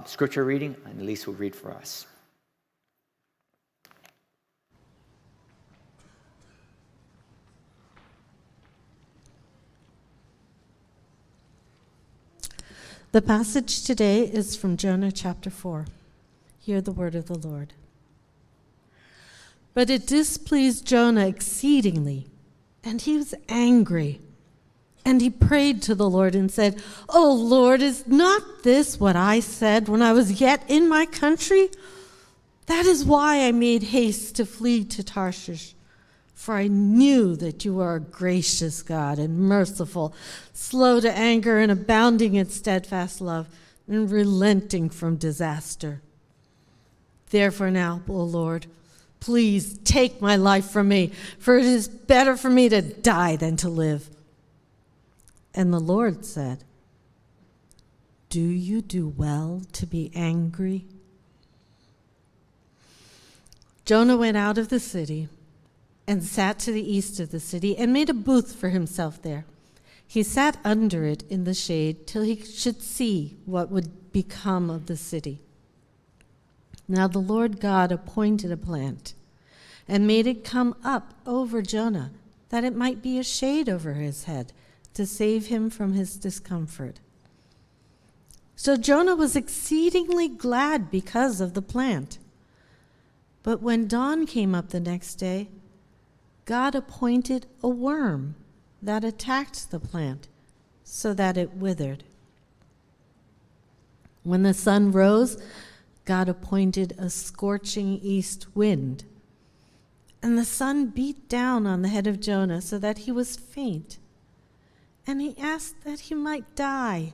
scripture reading, and Elise will read for us. The passage today is from Jonah chapter 4. Hear the word of the Lord. But it displeased Jonah exceedingly, and he was angry. And he prayed to the Lord and said, "O Lord, is not this what I said when I was yet in my country? That is why I made haste to flee to Tarshish. For I knew that you are a gracious God and merciful, slow to anger and abounding in steadfast love, and relenting from disaster. Therefore now, O Lord, please take my life from me, for it is better for me to die than to live." And the Lord said, "Do you do well to be angry?" Jonah went out of the city and sat to the east of the city and made a booth for himself there. He sat under it in the shade till he should see what would become of the city. Now the Lord God appointed a plant and made it come up over Jonah, that it might be a shade over his head, to save him from his discomfort. So Jonah was exceedingly glad because of the plant. But when dawn came up the next day, God appointed a worm that attacked the plant so that it withered. When the sun rose, God appointed a scorching east wind, and the sun beat down on the head of Jonah so that he was faint. And he asked that he might die,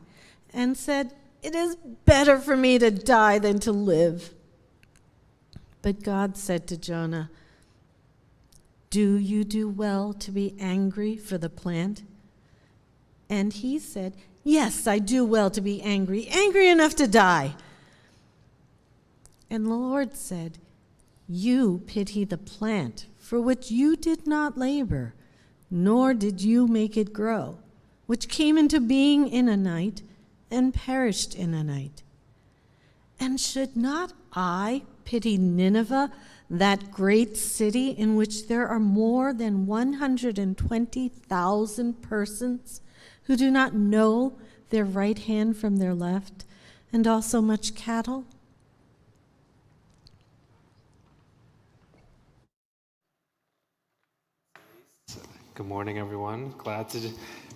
and said, "It is better for me to die than to live." But God said to Jonah, "Do you do well to be angry for the plant?" And he said, "Yes, I do well to be angry, angry enough to die." And the Lord said, "You pity the plant for which you did not labor, nor did you make it grow, which came into being in a night and perished in a night. And should not I pity Nineveh, that great city in which there are more than 120,000 persons who do not know their right hand from their left, and also much cattle?" Good morning, everyone. Glad to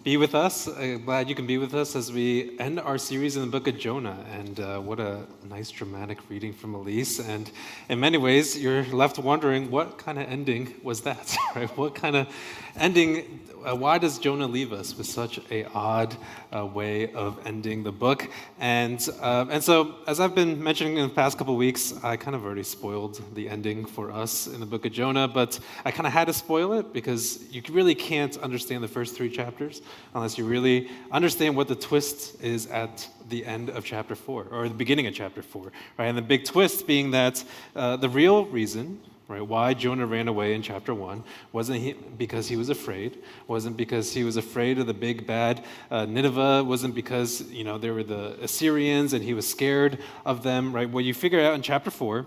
be with us. Glad you can be with us as we end our series in the book of Jonah. And what a nice dramatic reading from Elise. And in many ways, you're left wondering, what kind of ending was that? Right? What kind of ending? Why does Jonah leave us with such a odd way of ending the book? And so, as I've been mentioning in the past couple of weeks, I kind of already spoiled the ending for us in the book of Jonah, but I kind of had to spoil it because you really can't understand the first 3 chapters unless you really understand what the twist is at the end of chapter 4, or the beginning of chapter 4, right? And the big twist being that the real reason, right, why Jonah ran away in chapter 1 wasn't because he was afraid, wasn't because he was afraid of the big bad Nineveh, wasn't because, there were the Assyrians and he was scared of them, right? What you figure out in chapter 4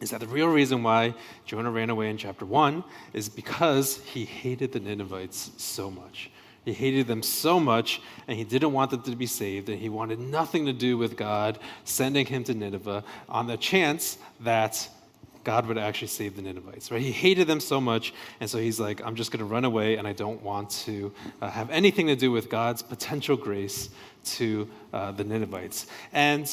is that the real reason why Jonah ran away in chapter 1 is because he hated the Ninevites so much. He hated them so much, and he didn't want them to be saved, and he wanted nothing to do with God sending him to Nineveh on the chance that God would actually save the Ninevites, right? He hated them so much, and so he's like, I'm just going to run away, and I don't want to have anything to do with God's potential grace to the Ninevites. And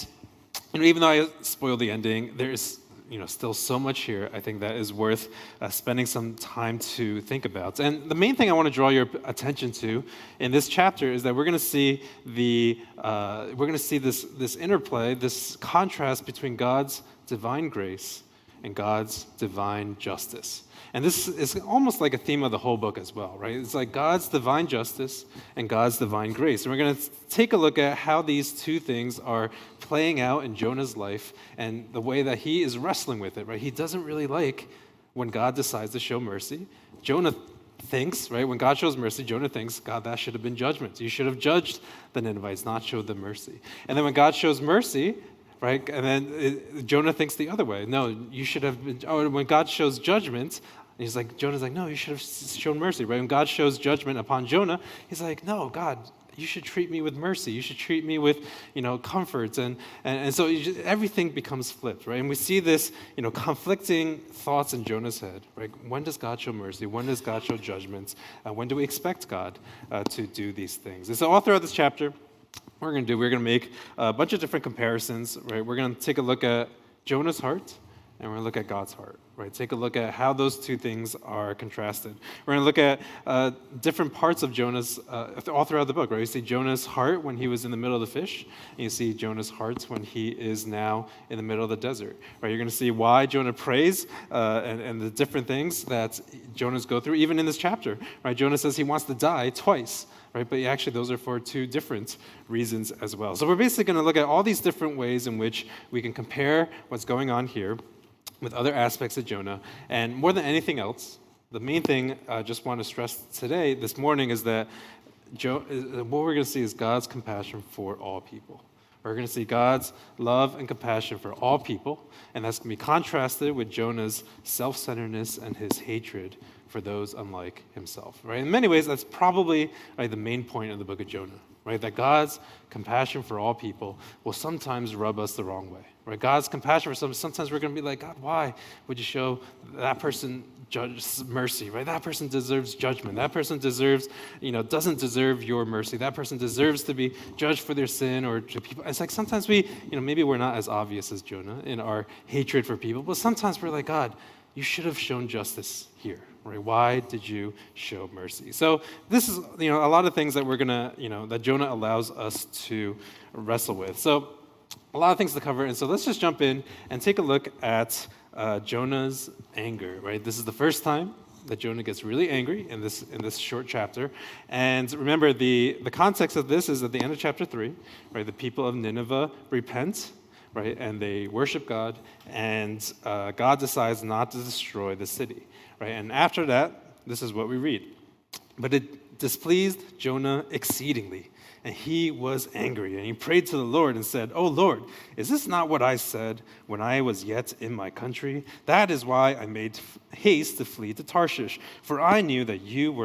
even though I spoiled the ending, there's still so much here, I think, that is worth spending some time to think about. And the main thing I want to draw your attention to in this chapter is that we're going to see this interplay, this contrast between God's divine grace and God's divine justice. And this is almost like a theme of the whole book as well, right? It's like God's divine justice and God's divine grace. And we're going to take a look at how these two things are playing out in Jonah's life and the way that he is wrestling with it, right? He doesn't really like when God decides to show mercy. Jonah thinks, right, when God shows mercy, Jonah thinks, God, that should have been judgment. You should have judged the Ninevites, not showed them mercy. And then when God shows mercy, right? And then Jonah thinks the other way. No, you should have been, when God shows judgment, Jonah's like, no, you should have shown mercy, right? When God shows judgment upon Jonah, he's like, no, God, you should treat me with mercy. You should treat me with, comforts. And so everything becomes flipped, right? And we see this, conflicting thoughts in Jonah's head, right? When does God show mercy? When does God show judgments? When do we expect God to do these things? And so all throughout this chapter, we're going to make a bunch of different comparisons, right? We're going to take a look at Jonah's heart, and we're going to look at God's heart, right? Take a look at how those two things are contrasted. We're going to look at different parts of Jonah's, all throughout the book, right? You see Jonah's heart when he was in the middle of the fish, and you see Jonah's heart when he is now in the middle of the desert, right? You're going to see why Jonah prays and the different things that Jonah's go through, even in this chapter, right? Jonah says he wants to die twice, right? But actually, those are for two different reasons as well. So we're basically going to look at all these different ways in which we can compare what's going on here with other aspects of Jonah. And more than anything else, the main thing I just want to stress this morning, is that what we're going to see is God's compassion for all people. We're going to see God's love and compassion for all people, and that's going to be contrasted with Jonah's self-centeredness and his hatred for those unlike himself. Right? In many ways, that's probably the main point of the book of Jonah. Right? That God's compassion for all people will sometimes rub us the wrong way. Right? God's compassion for sometimes we're going to be like, God, why would you show that person mercy? Right? That person deserves judgment. That person deserves, doesn't deserve your mercy. That person deserves to be judged for their sin or to people. It's like sometimes we, maybe we're not as obvious as Jonah in our hatred for people, but sometimes we're like, God, you should have shown justice here. Right? Why did you show mercy? So this is, a lot of things that we're gonna, that Jonah allows us to wrestle with. So a lot of things to cover, and so let's just jump in and take a look at Jonah's anger. Right? This is the first time that Jonah gets really angry in this short chapter. And remember, the context of this is at the end of chapter 3. Right? The people of Nineveh repent. Right, and they worship God, and God decides not to destroy the city. Right, and after that, this is what we read. But it displeased Jonah exceedingly, and he was angry, and he prayed to the Lord and said, "O Lord, is this not what I said when I was yet in my country? That is why I made haste to flee to Tarshish, for I knew that you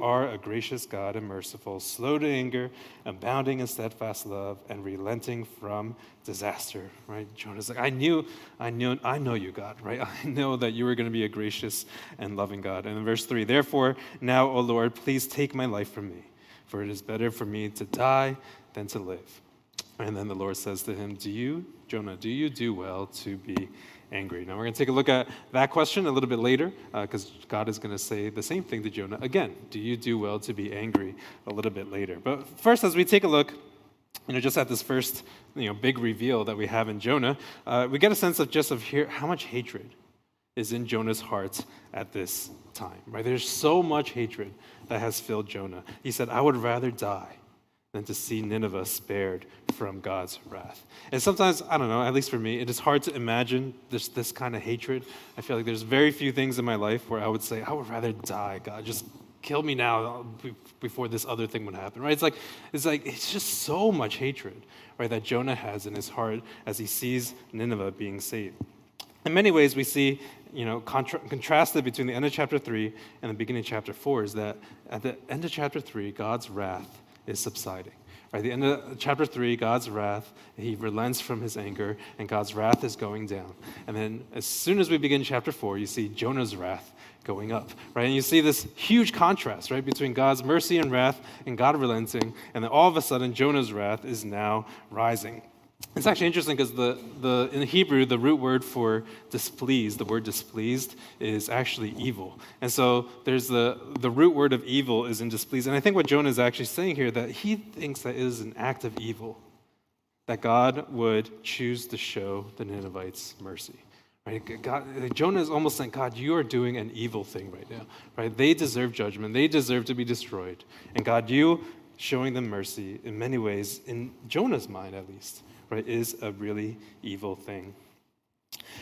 are a gracious God and merciful, slow to anger, abounding in steadfast love, and relenting from disaster." Right? Jonah's like, I know you, God. Right? I know that you are going to be a gracious and loving God. And in verse 3, "Therefore now, O Lord, please take my life from me, for it is better for me to die than to live." And then the Lord says to him, Jonah, do you do well to be angry? Now we're going to take a look at that question a little bit later, because God is going to say the same thing to Jonah again. Do you do well to be angry? A little bit later. But first, as we take a look, just at this first, big reveal that we have in Jonah, we get a sense of how much hatred is in Jonah's heart at this time. Right? There's so much hatred that has filled Jonah. He said, "I would rather die than to see Nineveh spared from God's wrath." And sometimes, I don't know, at least for me, it is hard to imagine this kind of hatred. I feel like there's very few things in my life where I would say, I would rather die, God, just kill me now before this other thing would happen, right? It's just so much hatred, right, that Jonah has in his heart as he sees Nineveh being saved. In many ways, we see, contrasted between the end of chapter 3 and the beginning of chapter 4 is that at the end of chapter 3, God's wrath is subsiding. Right, at the end of chapter 3, God's wrath, he relents from his anger, and God's wrath is going down. And then as soon as we begin chapter 4, you see Jonah's wrath going up. Right? And you see this huge contrast, right, between God's mercy and wrath and God relenting, and then all of a sudden Jonah's wrath is now rising. It's actually interesting because in Hebrew, the root word for displeased, the word displeased, is actually evil. And so there's the root word of evil is in displeased. And I think what Jonah is actually saying here, that he thinks that it is an act of evil, that God would choose to show the Ninevites mercy. Right? Jonah is almost saying, God, you are doing an evil thing right now. Right? They deserve judgment. They deserve to be destroyed. And God, you showing them mercy in many ways, in Jonah's mind at least, right, is a really evil thing.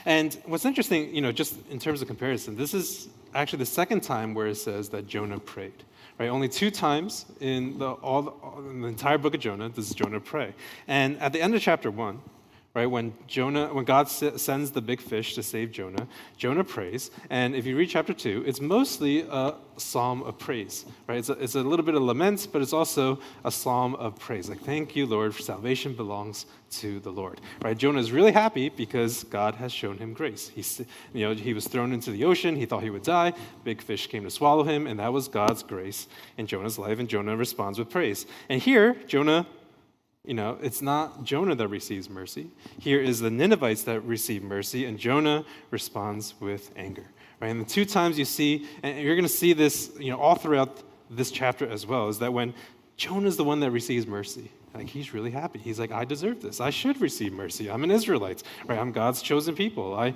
And what's interesting, just in terms of comparison, this is actually the second time where it says that Jonah prayed. Right? Only 2 times in the entire book of Jonah does Jonah pray. And at the end of chapter 1, right? When God sends the big fish to save Jonah, Jonah prays. And if you read chapter 2, it's mostly a psalm of praise, right? It's a little bit of lament, but it's also a psalm of praise. Like, thank you, Lord, for salvation belongs to the Lord, right? Jonah is really happy because God has shown him grace. He was thrown into the ocean. He thought he would die. Big fish came to swallow him, and that was God's grace in Jonah's life, and Jonah responds with praise. And here, Jonah, it's not Jonah that receives mercy. Here is the Ninevites that receive mercy, and Jonah responds with anger. Right? And the two times you see, and you're going to see this, all throughout this chapter as well, is that when Jonah's the one that receives mercy, like he's really happy. He's like, I deserve this. I should receive mercy. I'm an Israelite, right? I'm God's chosen people.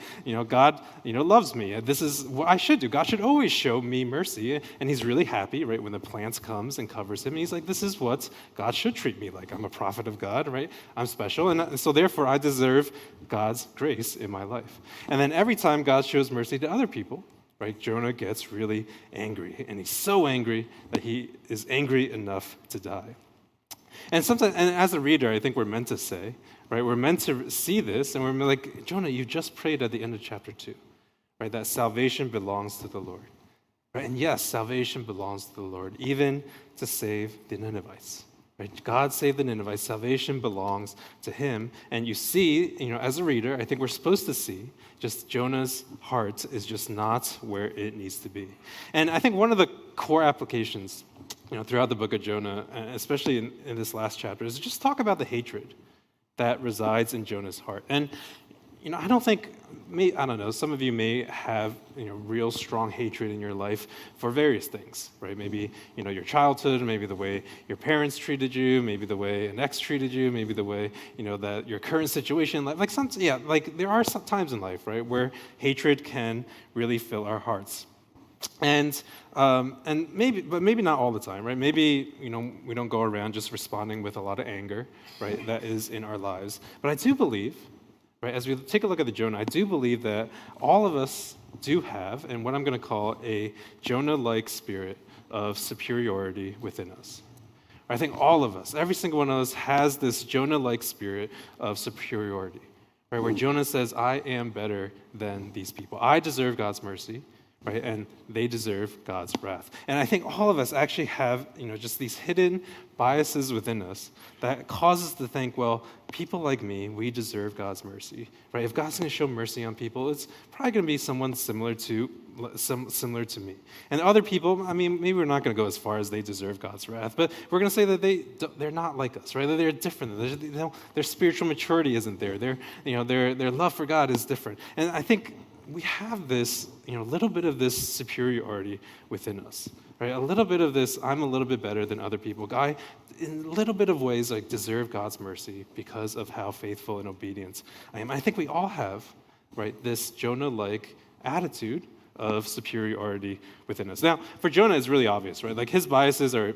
God, loves me. This is what I should do. God should always show me mercy. And he's really happy, right? When the plant comes and covers him, and he's like, this is what God should treat me like. I'm a prophet of God, right? I'm special. And so therefore I deserve God's grace in my life. And then every time God shows mercy to other people, right, Jonah gets really angry. And he's so angry that he is angry enough to die. And sometimes, and as a reader, I think we're meant to say, right, we're meant to see this, and we're like, Jonah, you just prayed at the end of chapter 2, right, that salvation belongs to the Lord. Right? And yes, salvation belongs to the Lord, even to save the Ninevites. Right? God saved the Ninevites. Salvation belongs to him. And you see, as a reader, I think we're supposed to see just Jonah's heart is just not where it needs to be. And I think one of the core applications throughout the book of Jonah, especially in this last chapter, is just talk about the hatred that resides in Jonah's heart. And, I don't think, some of you may have, real strong hatred in your life for various things, right? Maybe, your childhood, maybe the way your parents treated you, maybe the way an ex treated you, maybe the way, that your current situation, there are some times in life, right, where hatred can really fill our hearts. And maybe not all the time, right? Maybe, we don't go around just responding with a lot of anger, right? That is in our lives. But I do believe, right, as we take a look at the Jonah, I do believe that all of us do have, and what I'm going to call a Jonah-like spirit of superiority within us. I think all of us, every single one of us has this Jonah-like spirit of superiority, right? Where Jonah says, I am better than these people. I deserve God's mercy. Right, and they deserve God's wrath. And I think all of us actually have, just these hidden biases within us that cause us to think, well, people like me, we deserve God's mercy. Right? If God's going to show mercy on people, it's probably going to be someone similar to me. And other people, maybe we're not going to go as far as they deserve God's wrath, but we're going to say that they're not like us, right? That they're different. Their spiritual maturity isn't there. Their love for God is different. And I think we have this, little bit of this superiority within us, right? A little bit of this, I'm a little bit better than other people. I, in a little bit of ways, deserve God's mercy because of how faithful and obedient I am. I think we all have, right, this Jonah-like attitude of superiority within us. Now, for Jonah, it's really obvious, right? His biases are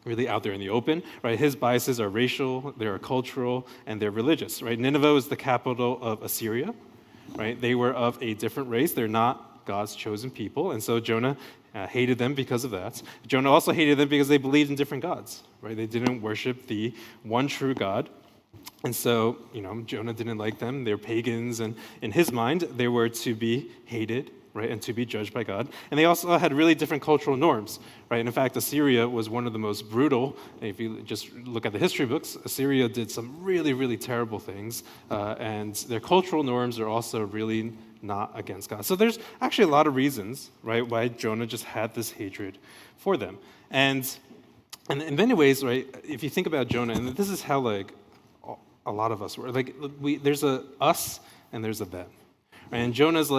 really out there in the open, right? His biases are racial, they're cultural, and they're religious, right? Nineveh is the capital of Assyria. Right? They were of a different race. They're not God's chosen people. And so Jonah hated them because of that. Jonah also hated them because they believed in different gods. Right? They didn't worship the one true God. And so, Jonah didn't like them. They're pagans. And in his mind, they were to be hated, right, and to be judged by God. And they also had really different cultural norms, right? And in fact, Assyria was one of the most brutal. If you just look at the history books, Assyria did some really, really terrible things, and their cultural norms are also really not against God. So there's actually a lot of reasons, right, why Jonah just had this hatred for them. And in many ways, right, if you think about Jonah, and this is how a lot of us were, there's a us and there's a them, right? And Jonah's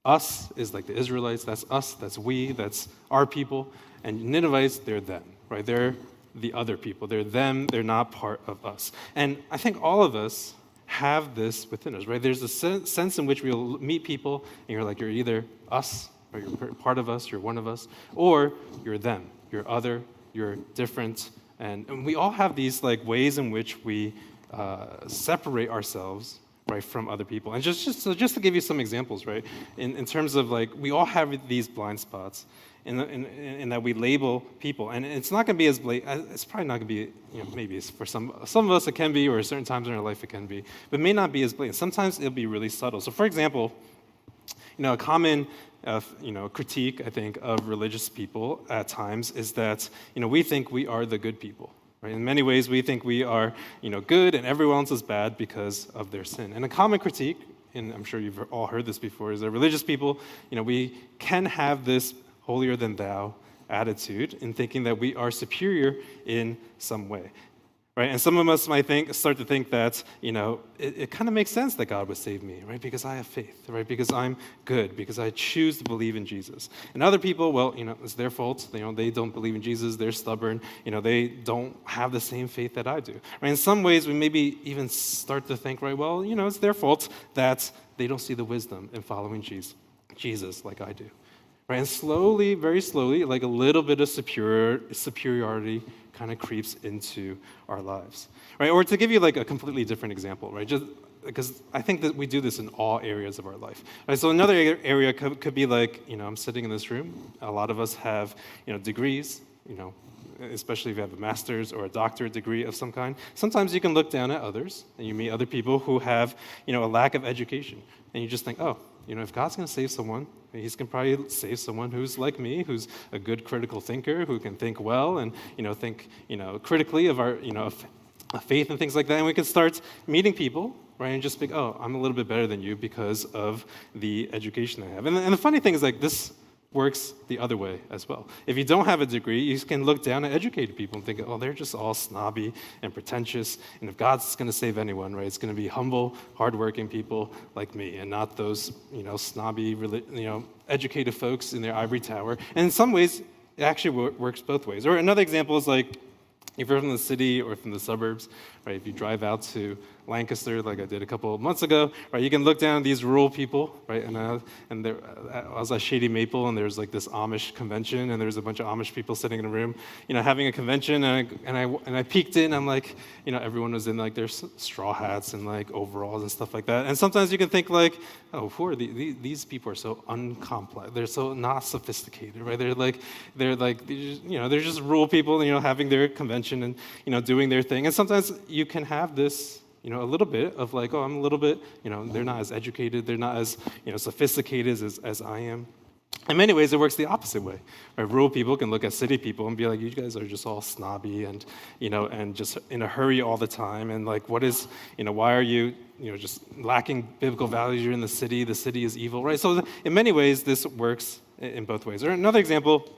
us is like the Israelites, that's us, that's we, that's our people. And Ninevites, they're them, right? They're the other people. They're them, they're not part of us. And I think all of us have this within us, right? There's a sense in which we'll meet people and you're either us, or you're part of us, you're one of us, or you're them, you're other, you're different. And we all have these ways in which we separate ourselves, right, from other people. And just to give you some examples, right, in terms of like, we all have these blind spots in that we label people. And it's not going to be as blatant, it's probably not going to be, maybe for some of us it can be, or at certain times in our life it can be, but it may not be as blatant. Sometimes it'll be really subtle. So for example, a common critique, I think, of religious people at times is that, we think we are the good people. Right? In many ways, we think we are, good and everyone else is bad because of their sin. And a common critique, and I'm sure you've all heard this before, is that religious people, we can have this holier than thou attitude in thinking that we are superior in some way. Right? And some of us might start to think that, it kind of makes sense that God would save me, right? Because I have faith, right? Because I'm good, because I choose to believe in Jesus. And other people, well, it's their fault. They don't believe in Jesus. They're stubborn. They don't have the same faith that I do. Right? In some ways, we maybe even start to think, right, well, it's their fault that they don't see the wisdom in following Jesus like I do. Right? And slowly, very slowly, like a little bit of superiority kind of creeps into our lives, right? Or to give you like a completely different example, right? Just because I think that we do this in all areas of our life. Right? So another area could be like, I'm sitting in this room. A lot of us have, degrees, especially if you have a master's or a doctorate degree of some kind. Sometimes you can look down at others and you meet other people who have, a lack of education. And you just think, oh, if God's going to save someone, He's going to probably save someone who's like me, who's a good critical thinker, who can think well and, think, critically of our, of faith and things like that. And we can start meeting people, right, and just think, oh, I'm a little bit better than you because of the education I have. And the funny thing is, like, this works the other way as well. If you don't have a degree, you can look down at educated people and think, oh, they're just all snobby and pretentious. And if God's going to save anyone, right, it's going to be humble, hardworking people like me, and not those, snobby, educated folks in their ivory tower. And in some ways, it actually works both ways. Or another example is like, if you're from the city or from the suburbs, right, if you drive out to Lancaster, like I did a couple of months ago, right, you can look down at these rural people, right, and there, I was at Shady Maple, and there's like this Amish convention, and there's a bunch of Amish people sitting in a room, having a convention, and I peeked in, I'm like, everyone was in like their straw hats and like overalls and stuff like that, and sometimes you can think like, oh, who are these people are so uncomplex, they're so not sophisticated, right? They're just rural people, having their convention and doing their thing, and sometimes you can have this. A little bit of like, oh, I'm a little bit, they're not as educated, they're not as, sophisticated as I am. In many ways, it works the opposite way. Right? Rural people can look at city people and be like, you guys are just all snobby and, and just in a hurry all the time. And like, why are you, just lacking biblical values? You're in the city is evil, right? So in many ways, this works in both ways. Or another example,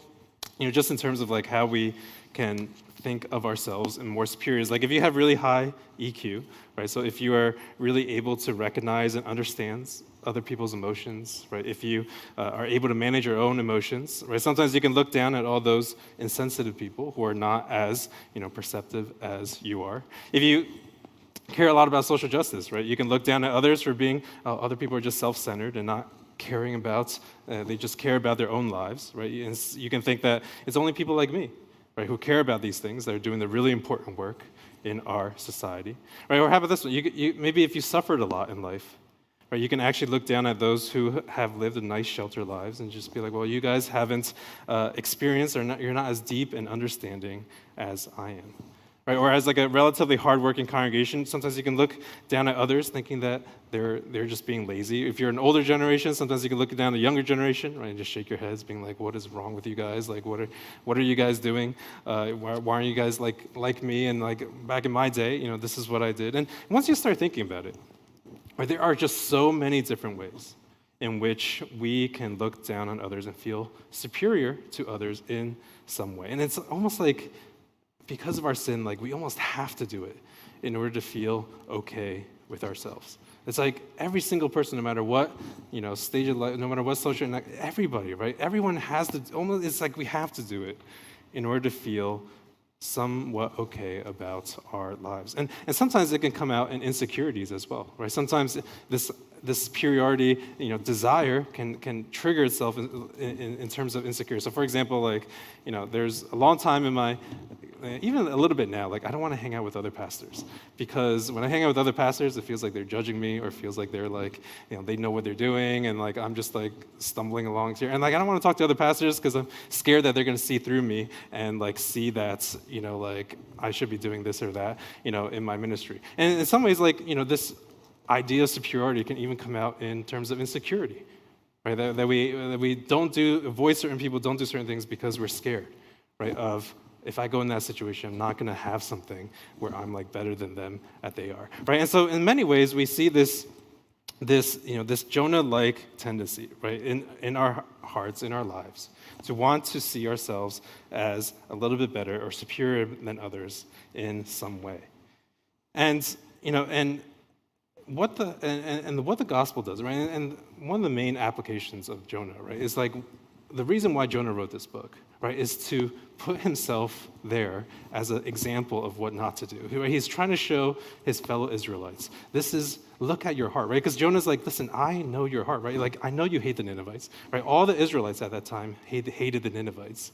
just in terms of like how we can think of ourselves in more superior is like if you have really high EQ, right? So if you are really able to recognize and understand other people's emotions, right? If you are able to manage your own emotions, right? Sometimes you can look down at all those insensitive people who are not as, perceptive as you are. If you care a lot about social justice, right? You can look down at others for being, other people are just self-centered and not caring about, they just care about their own lives, right? And you can think that it's only people like me, right, who care about these things, that are doing the really important work in our society, right? Or how about this one? Maybe if you suffered a lot in life, right, you can actually look down at those who have lived a nice, sheltered lives and just be like, well, you guys haven't experienced, you're not as deep and understanding as I am. Right? Or as like a relatively hardworking congregation, sometimes you can look down at others thinking that they're just being lazy. If you're an older generation, sometimes you can look down at a younger generation, right, and just shake your heads, being like, "What is wrong with you guys? Like, what are you guys doing? Why aren't you guys like me? And like back in my day, this is what I did." And once you start thinking about it, right, there are just so many different ways in which we can look down on others and feel superior to others in some way. And it's almost like, because of our sin, like we almost have to do it in order to feel okay with ourselves. It's like every single person, no matter what, stage of life, no matter what social, everybody, right? Everyone has to, almost, it's like we have to do it in order to feel somewhat okay about our lives. And sometimes it can come out in insecurities as well, right? Sometimes this superiority, desire can trigger itself in terms of insecurity. So for example, there's a long time in my even a little bit now, like I don't want to hang out with other pastors, because when I hang out with other pastors, it feels like they're judging me, or feels like they're like, they know what they're doing, and like I'm just like stumbling along here. And like I don't want to talk to other pastors because I'm scared that they're going to see through me and like see that, like I should be doing this or that, in my ministry. And in some ways, like, this idea of superiority can even come out in terms of insecurity, right? That we don't avoid certain people, don't do certain things because we're scared, right? Of, if I go in that situation, I'm not going to have something where I'm like better than them at they are, right? And so in many ways, we see this Jonah-like tendency, right, in our hearts, in our lives, to want to see ourselves as a little bit better or superior than others in some way. And what the gospel does, right? And one of the main applications of Jonah, right, is like the reason why Jonah wrote this book, right, is to put himself there as an example of what not to do. He's trying to show his fellow Israelites, look at your heart, right? Because Jonah's like, listen, I know your heart, right? Like, I know you hate the Ninevites, right? All the Israelites at that time hated the Ninevites.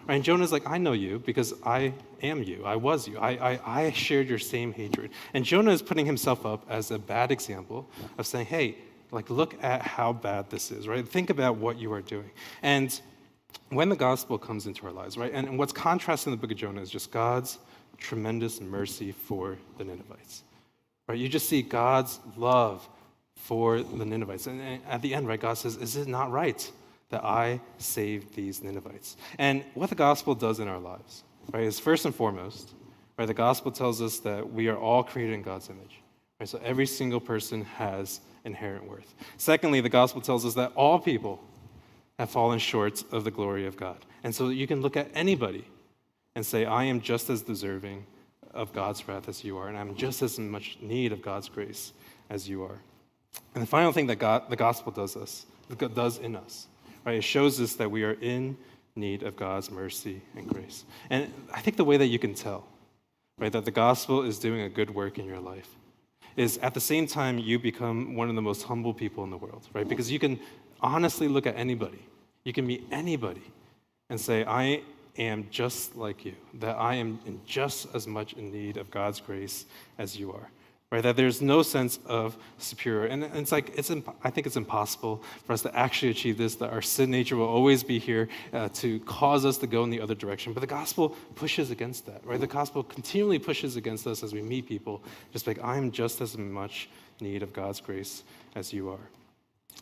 Right? And Jonah's like, I know you because I am you. I was you. I shared your same hatred. And Jonah is putting himself up as a bad example of saying, hey, like, look at how bad this is, right? Think about what you are doing. And when the gospel comes into our lives, right, and what's contrasted in the book of Jonah is just God's tremendous mercy for the Ninevites, right? You just see God's love for the Ninevites. And at the end, right, God says, is it not right that I saved these Ninevites? And what the gospel does in our lives, right, is first and foremost, right, the gospel tells us that we are all created in God's image, right? So every single person has inherent worth. Secondly, the gospel tells us that all people have fallen short of the glory of God. And so you can look at anybody and say, I am just as deserving of God's wrath as you are, and I'm just as much need of God's grace as you are. And the final thing that the gospel does in us, right, it shows us that we are in need of God's mercy and grace. And I think the way that you can tell, right, that the gospel is doing a good work in your life is at the same time you become one of the most humble people in the world, right? Because you can honestly look at anybody. You can meet anybody and say, I am just like you, that I am in just as much in need of God's grace as you are, right? That there's no sense of superior. And it's like, I think it's impossible for us to actually achieve this, that our sin nature will always be here to cause us to go in the other direction. But the gospel pushes against that, right? The gospel continually pushes against us as we meet people, just like, I'm just as much in need of God's grace as you are.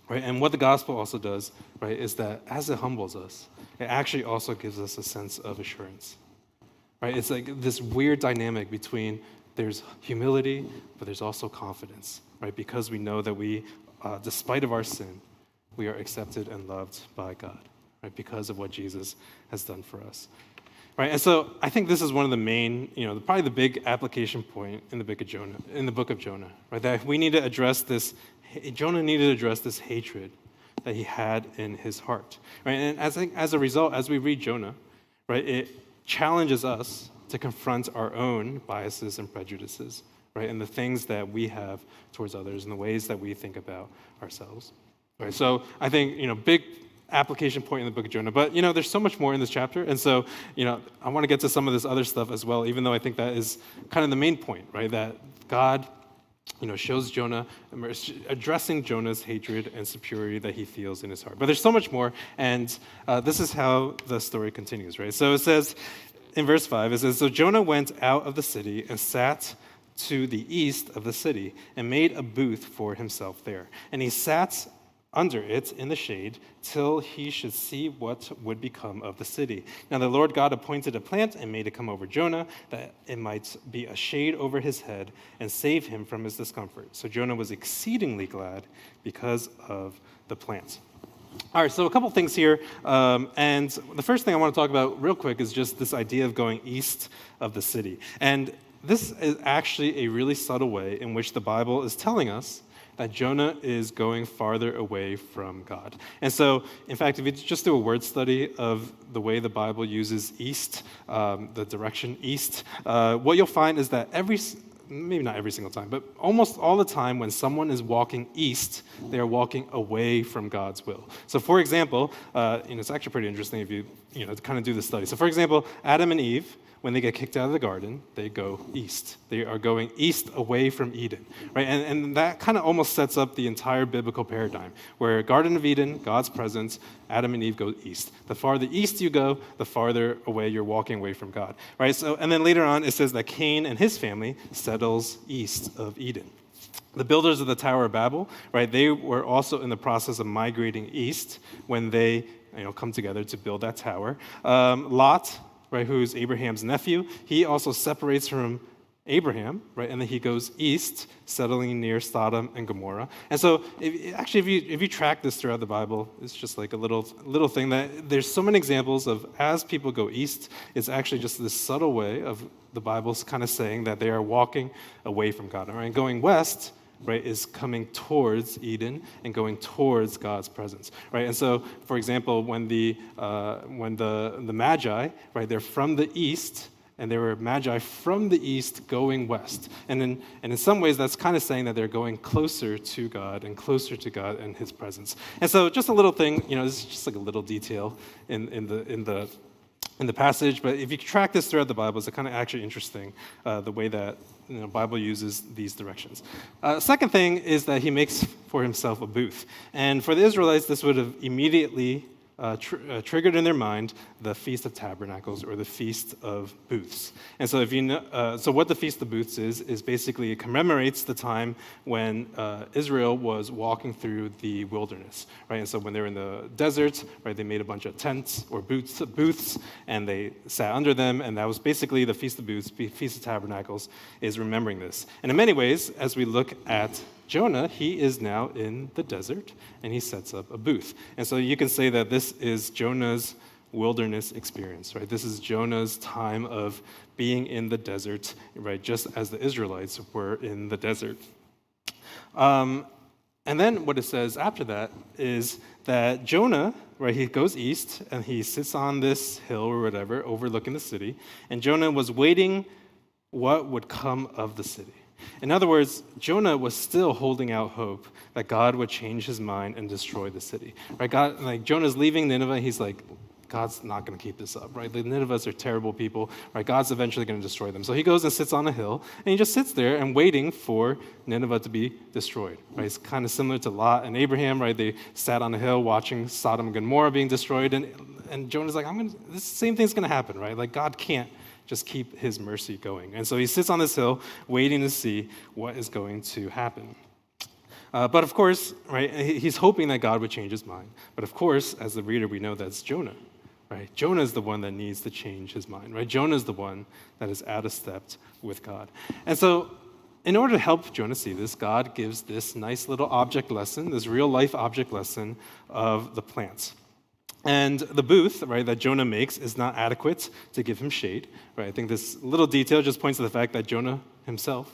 Right? And what the gospel also does, right, is that as it humbles us, it actually also gives us a sense of assurance. Right? It's like this weird dynamic between there's humility, but there's also confidence, right? Because we know that we, despite of our sin, we are accepted and loved by God, right? Because of what Jesus has done for us. Right? And so I think this is one of the main, probably the big application point in the book of Jonah, right? That we need to address this. Jonah needed to address this hatred that he had in his heart, right? And as a result, as we read Jonah, right, it challenges us to confront our own biases and prejudices, right, and the things that we have towards others and the ways that we think about ourselves, right? So I think, big application point in the book of Jonah, but, there's so much more in this chapter, and so, I want to get to some of this other stuff as well, even though I think that is kind of the main point, right, that God shows Jonah, addressing Jonah's hatred and superiority that he feels in his heart. But there's so much more, and this is how the story continues, right? So it says, in verse 5, it says, so Jonah went out of the city and sat to the east of the city and made a booth for himself there. And he sat under it in the shade till he should see what would become of the city. Now the Lord God appointed a plant and made it come over Jonah, that it might be a shade over his head and save him from his discomfort. So Jonah was exceedingly glad because of the plant. All right, so a couple things here. And the first thing I want to talk about real quick is just this idea of going east of the city. And this is actually a really subtle way in which the Bible is telling us that Jonah is going farther away from God. And so, in fact, if you just do a word study of the way the Bible uses east, the direction east, what you'll find is that maybe not every single time, but almost all the time when someone is walking east, they are walking away from God's will. So for example, it's actually pretty interesting if you kind of do the study. So for example, Adam and Eve, when they get kicked out of the garden, they go east. They are going east away from Eden, right? And that kind of almost sets up the entire biblical paradigm, where Garden of Eden, God's presence, Adam and Eve go east. The farther east you go, the farther away you're walking away from God, right? So, and then later on, it says that Cain and his family settles east of Eden. The builders of the Tower of Babel, right, they were also in the process of migrating east when they come together to build that tower. Lot, right, who's Abraham's nephew, he also separates from Abraham, right, and then he goes east, settling near Sodom and Gomorrah. And so, if you track this throughout the Bible, it's just like a little thing that there's so many examples of as people go east, it's actually just this subtle way of the Bible's kind of saying that they are walking away from God. Right? And going west, right, is coming towards Eden and going towards God's presence, right? And so, for example, when the Magi, right, they're from the east, and they were Magi from the east going west, and in some ways that's kind of saying that they're going closer to God and closer to God and His presence. And so, just a little thing, this is just like a little detail in the passage, but if you track this throughout the Bible, it's kind of actually interesting the way that the Bible uses these directions. Second thing is that he makes for himself a booth. And for the Israelites, this would have immediately triggered in their mind the Feast of Tabernacles, or the Feast of Booths. And so, so what the Feast of Booths is basically it commemorates the time when Israel was walking through the wilderness, right? And so when they were in the desert, right, they made a bunch of tents or booths, and they sat under them, and that was basically the Feast of Booths. Feast of Tabernacles is remembering this. And in many ways, as we look at Jonah, he is now in the desert, and he sets up a booth. And so you can say that this is Jonah's wilderness experience, right? This is Jonah's time of being in the desert, right? Just as the Israelites were in the desert. And then what it says after that is that Jonah, right, he goes east, and he sits on this hill or whatever, overlooking the city, and Jonah was waiting what would come of the city. In other words, Jonah was still holding out hope that God would change his mind and destroy the city. Right? Jonah's leaving Nineveh. He's like, God's not going to keep this up, right? The Ninevites are terrible people, right? God's eventually going to destroy them. So he goes and sits on a hill, and he just sits there and waiting for Nineveh to be destroyed, right? It's kind of similar to Lot and Abraham, right? They sat on a hill watching Sodom and Gomorrah being destroyed, and Jonah's like, this same thing's going to happen, right? Like, God can't just keep his mercy going. And so he sits on this hill waiting to see what is going to happen. But of course, right, he's hoping that God would change his mind. But of course, as the reader, we know that's Jonah, right? Jonah is the one that needs to change his mind, right? Jonah is the one that is out of step with God. And so in order to help Jonah see this, God gives this nice little object lesson, this real life object lesson of the plants. And the booth, right, that Jonah makes is not adequate to give him shade, right? I think this little detail just points to the fact that Jonah himself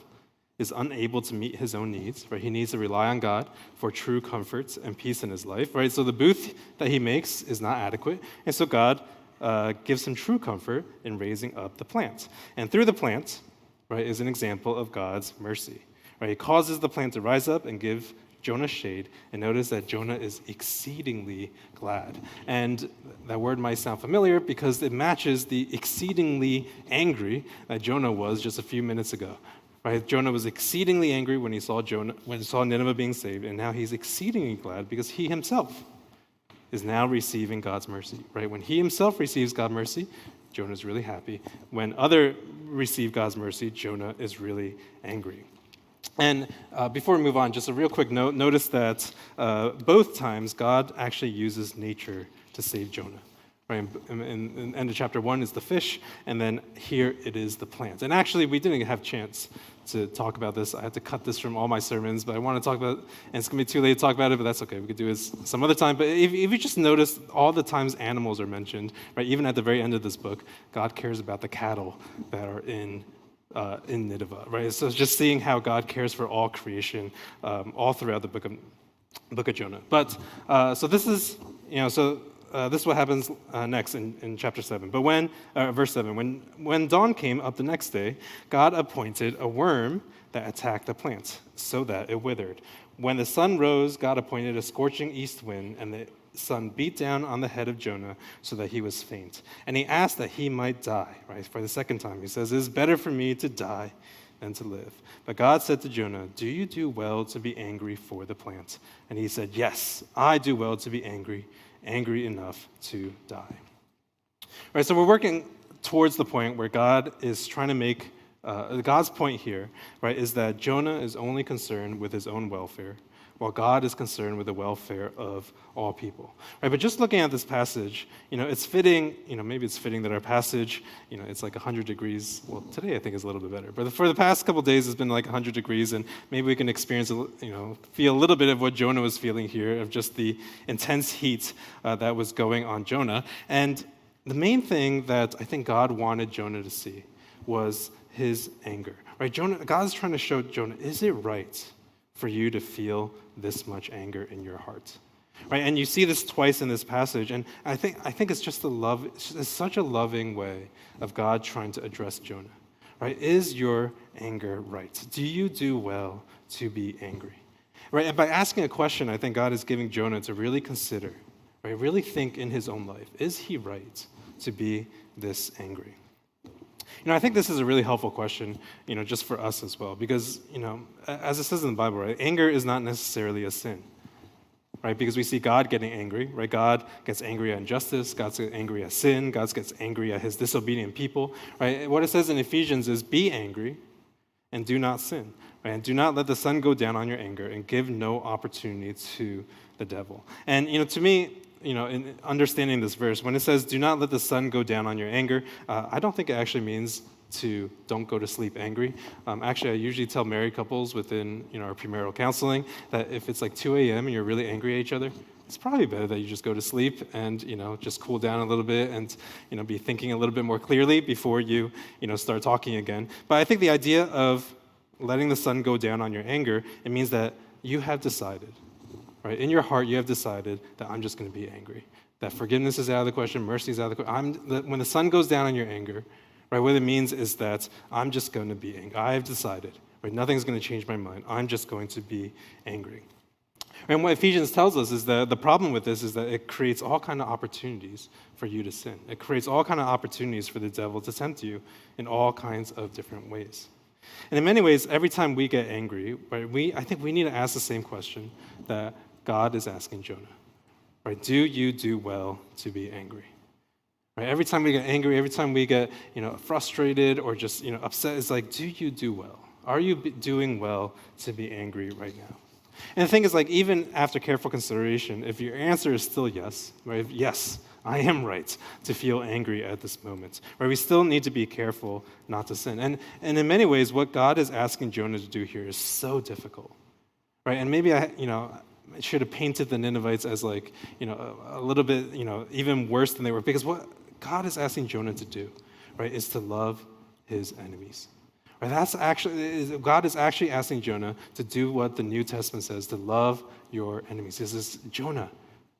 is unable to meet his own needs, right? He needs to rely on God for true comforts and peace in his life, right? So the booth that he makes is not adequate, and so God gives him true comfort in raising up the plant. And through the plant, right, is an example of God's mercy, right? He causes the plant to rise up and give Jonah shade, and notice that Jonah is exceedingly glad. And that word might sound familiar because it matches the exceedingly angry that Jonah was just a few minutes ago. Right? Jonah was exceedingly angry when he saw Nineveh being saved, and now he's exceedingly glad because he himself is now receiving God's mercy. Right? When he himself receives God's mercy, Jonah is really happy. When others receive God's mercy, Jonah is really angry. And before we move on, just a real quick note. Notice that both times God actually uses nature to save Jonah. Right? In end of chapter 1 is the fish, and then here it is the plant. And actually, we didn't have a chance to talk about this. I had to cut this from all my sermons, but I want to talk about it, and it's going to be too late to talk about it, but that's okay. We could do this some other time. But if you just notice, all the times animals are mentioned, right? Even at the very end of this book, God cares about the cattle that are in Nineveh, right? So just seeing how God cares for all creation all throughout the book of Jonah. But so this is, this is what happens next in chapter 7. But verse 7, when dawn came up the next day, God appointed a worm that attacked the plant so that it withered. When the sun rose, God appointed a scorching east wind, and sun beat down on the head of Jonah so that he was faint. And he asked that he might die, right? For the second time, he says, "It is better for me to die than to live." But God said to Jonah, "Do you do well to be angry for the plant?" And he said, "Yes, I do well to be angry enough to die." Right, so we're working towards the point where God is trying to make, God's point here, right, is that Jonah is only concerned with his own welfare, while God is concerned with the welfare of all people. Right, but just looking at this passage, it's fitting, maybe it's fitting that our passage, it's like 100 degrees. Well, today I think is a little bit better. But for the past couple of days, it's been like 100 degrees, and maybe we can experience, feel a little bit of what Jonah was feeling here, of just the intense heat that was going on Jonah. And the main thing that I think God wanted Jonah to see was his anger. Right, God is trying to show Jonah, is it right for you to feel this much anger in your heart? Right, and you see this twice in this passage, and I think it's just it's such a loving way of God trying to address Jonah. Right, is your anger right? Do you do well to be angry? Right, and by asking a question, I think God is giving Jonah to really consider, right, really think in his own life, is he right to be this angry? I think this is a really helpful question, just for us as well, because, as it says in the Bible, right, anger is not necessarily a sin, right? Because we see God getting angry, right? God gets angry at injustice, God gets angry at sin, God gets angry at his disobedient people, right? What it says in Ephesians is, be angry and do not sin, right? And do not let the sun go down on your anger, and give no opportunity to the devil. And, to me, in understanding this verse, when it says, do not let the sun go down on your anger, I don't think it actually means to don't go to sleep angry. Actually, I usually tell married couples within our premarital counseling that if it's like 2 a.m. and you're really angry at each other, it's probably better that you just go to sleep and just cool down a little bit and be thinking a little bit more clearly before you start talking again. But I think the idea of letting the sun go down on your anger, it means that you have decided. Right? In your heart, you have decided that I'm just going to be angry. That forgiveness is out of the question, mercy is out of the question. When the sun goes down on your anger, right, what it means is that I'm just going to be angry. I have decided. Right? Nothing's going to change my mind. I'm just going to be angry. And what Ephesians tells us is that the problem with this is that it creates all kinds of opportunities for you to sin. It creates all kinds of opportunities for the devil to tempt you in all kinds of different ways. And in many ways, every time we get angry, right, I think we need to ask the same question that God is asking Jonah, right? Do you do well to be angry? Right? Every time we get angry, every time we get frustrated or just upset, it's like, do you do well? Are you doing well to be angry right now? And the thing is, like, even after careful consideration, if your answer is still yes, right? Yes, I am right to feel angry at this moment. Right? We still need to be careful not to sin. And in many ways, what God is asking Jonah to do here is so difficult. Right? And maybe I should have painted the Ninevites as like, a little bit, even worse than they were. Because what God is asking Jonah to do, right, is to love his enemies. Right? God is actually asking Jonah to do what the New Testament says, to love your enemies. He says, Jonah,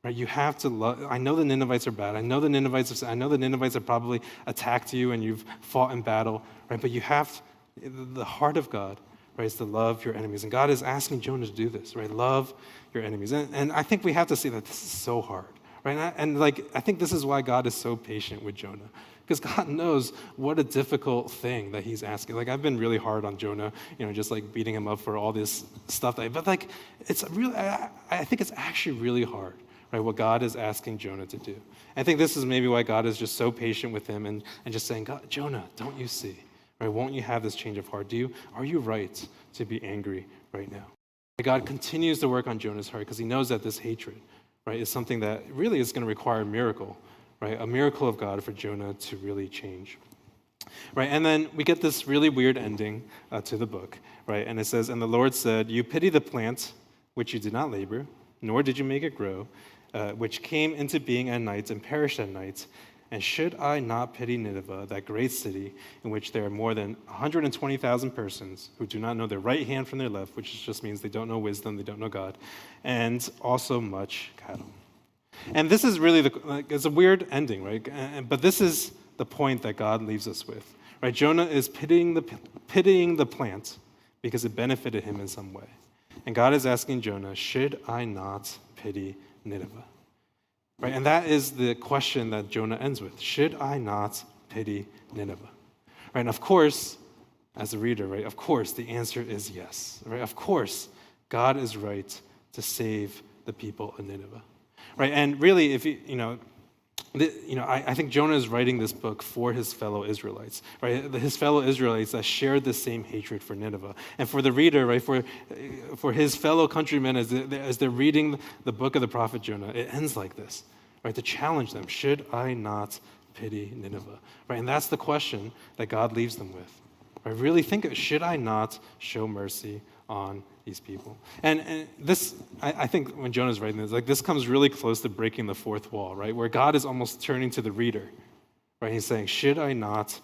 right, you have to love. I know the Ninevites are bad. I know the Ninevites have probably attacked you and you've fought in battle, right? But you have the heart of God, right, is to love your enemies. And God is asking Jonah to do this, right? Love your enemies. And I think we have to see that this is so hard, right? And I think this is why God is so patient with Jonah, because God knows what a difficult thing that he's asking. Like, I've been really hard on Jonah, just like beating him up for all this stuff. But like, it's really, I think it's actually really hard, right, what God is asking Jonah to do. I think this is maybe why God is just so patient with him and just saying, God, Jonah, don't you see? Right, won't you have this change of heart? Are you right to be angry right now? God continues to work on Jonah's heart because he knows that this hatred, right, is something that really is going to require a miracle, right? A miracle of God for Jonah to really change. Right, and then we get this really weird ending to the book, right? And it says, and the Lord said, you pity the plant which you did not labor, nor did you make it grow, which came into being at night and perished at night. And should I not pity Nineveh, that great city, in which there are more than 120,000 persons who do not know their right hand from their left, which just means they don't know wisdom, they don't know God, and also much cattle. And this is really, it's a weird ending, right? But this is the point that God leaves us with, right? Jonah is pitying the plant because it benefited him in some way. And God is asking Jonah, should I not pity Nineveh? right? And that is the question that Jonah ends with. Should I not pity Nineveh? Right? And of course, as a reader, right, of course, the answer is yes. Right? Of course, God is right to save the people of Nineveh. Right? And really, if I think Jonah is writing this book for his fellow Israelites, right? His fellow Israelites that shared the same hatred for Nineveh. And for the reader, right, for his fellow countrymen as they're reading the book of the prophet Jonah, it ends like this, right? To challenge them, should I not pity Nineveh? Right? And that's the question that God leaves them with. Right? Really think, should I not show mercy on these people? And this, I think when Jonah's writing this, like this comes really close to breaking the fourth wall, right? Where God is almost turning to the reader, right? He's saying, should I not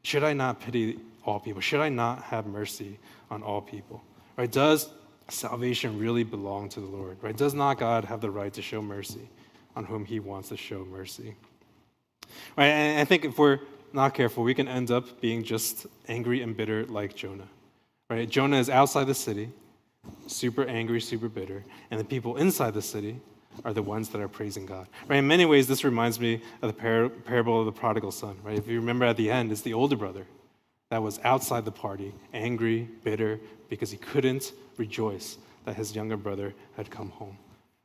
pity all people? Should I not have mercy on all people? Right? Does salvation really belong to the Lord? Right? Does not God have the right to show mercy on whom he wants to show mercy? Right? And I think if we're not careful, we can end up being just angry and bitter like Jonah. Right? Jonah is outside the city, super angry, super bitter, and the people inside the city are the ones that are praising God. Right? In many ways, this reminds me of the parable of the prodigal son. Right? If you remember at the end, it's the older brother that was outside the party, angry, bitter, because he couldn't rejoice that his younger brother had come home.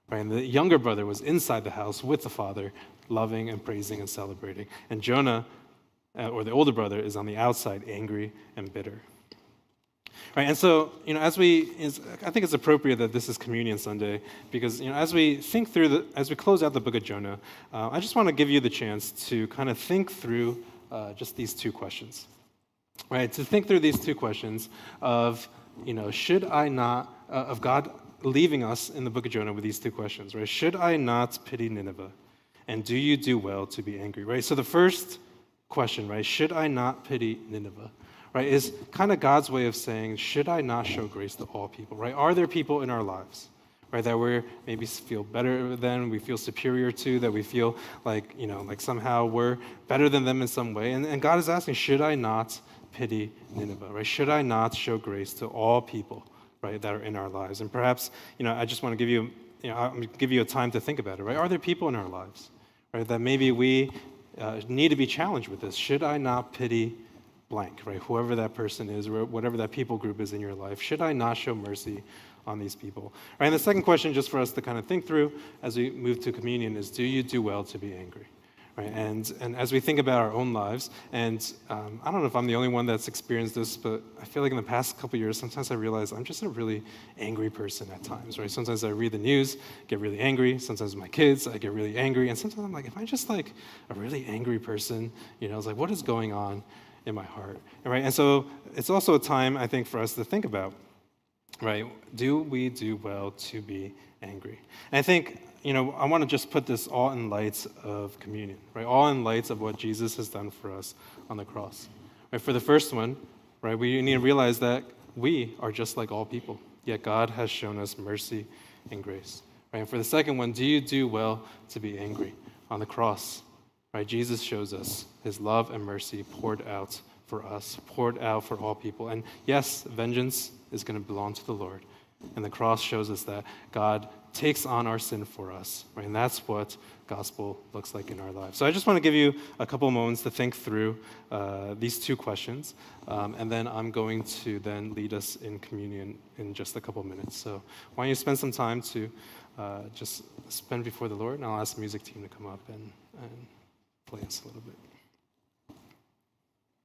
Right? And the younger brother was inside the house with the father, loving and praising and celebrating. And Jonah, or the older brother, is on the outside, angry and bitter. Right, and so, I think it's appropriate that this is Communion Sunday because, as we think through as we close out the book of Jonah, I just want to give you the chance to kind of think through just these two questions. Right, to think through these two questions of, should I not, of God leaving us in the book of Jonah with these two questions, right? Should I not pity Nineveh? And do you do well to be angry, right? So the first question, right, should I not pity Nineveh? Right, is kind of God's way of saying, should I not show grace to all people, right? Are there people in our lives, right, that we maybe feel better than, we feel superior to, that we feel like, like somehow we're better than them in some way? And God is asking, should I not pity Nineveh, right? Should I not show grace to all people, right, that are in our lives? And perhaps, I just want to give you, I'm going to give you a time to think about it, right? Are there people in our lives, right, that maybe we need to be challenged with this? Should I not pity blank, right? Whoever that person is, or whatever that people group is in your life, should I not show mercy on these people? Right, and the second question, just for us to kind of think through as we move to communion, is do you do well to be angry? Right, and as we think about our own lives, and I don't know if I'm the only one that's experienced this, but I feel like in the past couple of years, sometimes I realize I'm just a really angry person at times, right? Sometimes I read the news, get really angry. Sometimes with my kids, I get really angry. And sometimes I'm like, am I just like a really angry person? It's like, what is going on in my heart, right? And so it's also a time, I think, for us to think about, right? Do we do well to be angry? And I think, I want to just put this all in light of communion, right? All in light of what Jesus has done for us on the cross. Right? For the first one, right, we need to realize that we are just like all people, yet God has shown us mercy and grace. Right? And for the second one, do you do well to be angry? On the cross, right, Jesus shows us his love and mercy poured out for us, poured out for all people. And yes, vengeance is going to belong to the Lord. And the cross shows us that God takes on our sin for us, right? And that's what gospel looks like in our lives. So I just want to give you a couple moments to think through these two questions. And then I'm going to then lead us in communion in just a couple minutes. So why don't you spend some time to just spend before the Lord, and I'll ask the music team to come up and play us a little bit.